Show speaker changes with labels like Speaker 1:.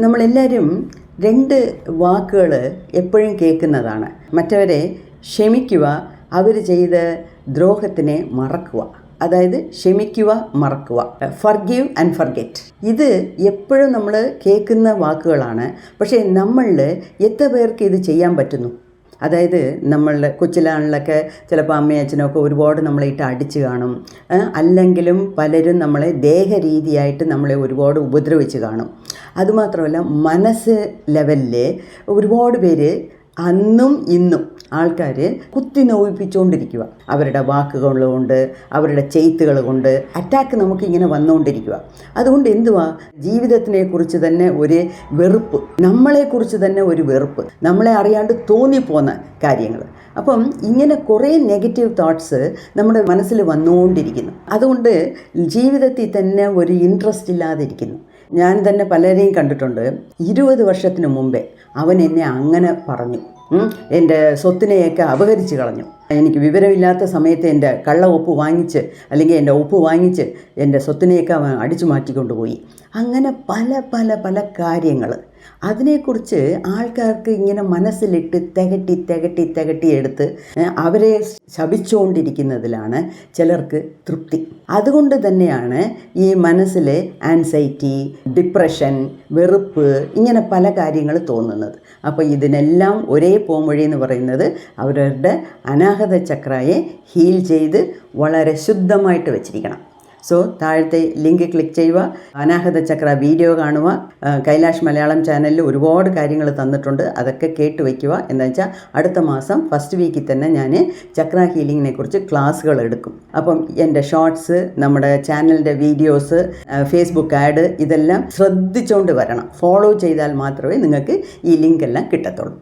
Speaker 1: നമ്മളെല്ലാവരും രണ്ട് വാക്കുകൾ എപ്പോഴും കേൾക്കുന്നതാണ്. മറ്റവരെ ക്ഷമിക്കുക, അവർ ചെയ്ത ദ്രോഹത്തിനെ മറക്കുക. അതായത് ക്ഷമിക്കുക, മറക്കുക, ഫർഗീവ് ആൻഡ് ഫർഗെറ്റ്. ഇത് എപ്പോഴും നമ്മൾ കേൾക്കുന്ന വാക്കുകളാണ്. പക്ഷേ നമ്മളിൽ എത്ര പേർക്ക് ഇത് ചെയ്യാൻ പറ്റുന്നു? അതായത് നമ്മളുടെ കൊച്ചിലാളിലൊക്കെ ചിലപ്പോൾ അമ്മയും അച്ഛനൊക്കെ ഒരുപാട് നമ്മളെ ഇട്ട് അടിച്ച് കാണും. അല്ലെങ്കിലും പലരും നമ്മളെ ദേഹരീതിയായിട്ട് നമ്മളെ ഒരുപാട് ഉപദ്രവിച്ച് കാണും. അതുമാത്രമല്ല, മനസ്സ് ലെവലിൽ ഒരുപാട് പേര് അന്നും ഇന്നും ആൾക്കാർ കുത്തി നോവിപ്പിച്ചുകൊണ്ടിരിക്കുക. അവരുടെ വാക്കുകൾ കൊണ്ട്, അവരുടെ ചെയ്ത്തുകൾ കൊണ്ട് അറ്റാക്ക് നമുക്കിങ്ങനെ വന്നുകൊണ്ടിരിക്കുക. അതുകൊണ്ട് എന്തുവാ, ജീവിതത്തിനെക്കുറിച്ച് തന്നെ ഒരു വെറുപ്പ്, നമ്മളെക്കുറിച്ച് തന്നെ ഒരു വെറുപ്പ്, നമ്മളെ അറിയാണ്ട് തോന്നിപ്പോകുന്ന കാര്യങ്ങൾ. അപ്പം ഇങ്ങനെ കുറേ നെഗറ്റീവ് തോട്ട്സ് നമ്മുടെ മനസ്സിൽ വന്നുകൊണ്ടിരിക്കുന്നു. അതുകൊണ്ട് ജീവിതത്തിൽ തന്നെ ഒരു ഇൻട്രസ്റ്റ് ഇല്ലാതിരിക്കുന്നു. ഞാൻ തന്നെ പലരെയും കണ്ടിട്ടുണ്ട്. 20 വർഷത്തിന് മുമ്പേ അവൻ എന്നെ അങ്ങനെ പറഞ്ഞു, എൻ്റെ സ്വത്തിനെയൊക്കെ അപഹരിച്ച് കളഞ്ഞു, എനിക്ക് വിവരമില്ലാത്ത സമയത്ത് എൻ്റെ കള്ള ഒപ്പ് വാങ്ങിച്ച് അല്ലെങ്കിൽ എൻ്റെ ഒപ്പ് വാങ്ങിച്ച് എൻ്റെ സ്വത്തിനെയൊക്കെ അവൻ അടിച്ചു മാറ്റിക്കൊണ്ടുപോയി. അങ്ങനെ പല പല പല കാര്യങ്ങൾ. അതിനെക്കുറിച്ച് ആൾക്കാർക്ക് ഇങ്ങനെ മനസ്സിലിട്ട് തികട്ടി എടുത്ത് അവരെ ശപിച്ചുകൊണ്ടിരിക്കുന്നതിലാണ് ചിലർക്ക് തൃപ്തി. അതുകൊണ്ട് തന്നെയാണ് ഈ മനസ്സിലെ ആൻസൈറ്റി, ഡിപ്രഷൻ, വെറുപ്പ്, ഇങ്ങനെ പല കാര്യങ്ങൾ തോന്നുന്നത്. അപ്പോൾ ഇതിനെല്ലാം ഒരേ പോംവഴി എന്ന് പറയുന്നത് അവരവരുടെ അനാഹത ചക്രയെ ഹീൽ ചെയ്ത് വളരെ ശുദ്ധമായിട്ട് വെച്ചിരിക്കണം. സോ താഴത്തെ ലിങ്ക് ക്ലിക്ക് ചെയ്യുക, അനാഹത ചക്ര വീഡിയോ കാണുക. കൈലാഷ് മലയാളം ചാനലിൽ ഒരുപാട് കാര്യങ്ങൾ തന്നിട്ടുണ്ട്, അതൊക്കെ കേട്ട് വയ്ക്കുക. എന്താ വെച്ചാൽ അടുത്ത മാസം ഫസ്റ്റ് വീക്കിൽ തന്നെ ഞാൻ ചക്ര ഹീലിങ്ങിനെ കുറിച്ച് ക്ലാസ്സുകൾ എടുക്കും. അപ്പം എൻ്റെ ഷോർട്സ്, നമ്മുടെ ചാനലിൻ്റെ വീഡിയോസ്, ഫേസ്ബുക്ക് ആഡ്, ഇതെല്ലാം ശ്രദ്ധിച്ചുകൊണ്ട് വരണം. ഫോളോ ചെയ്താൽ മാത്രമേ നിങ്ങൾക്ക് ഈ ലിങ്ക് എല്ലാം കിട്ടത്തുള്ളൂ.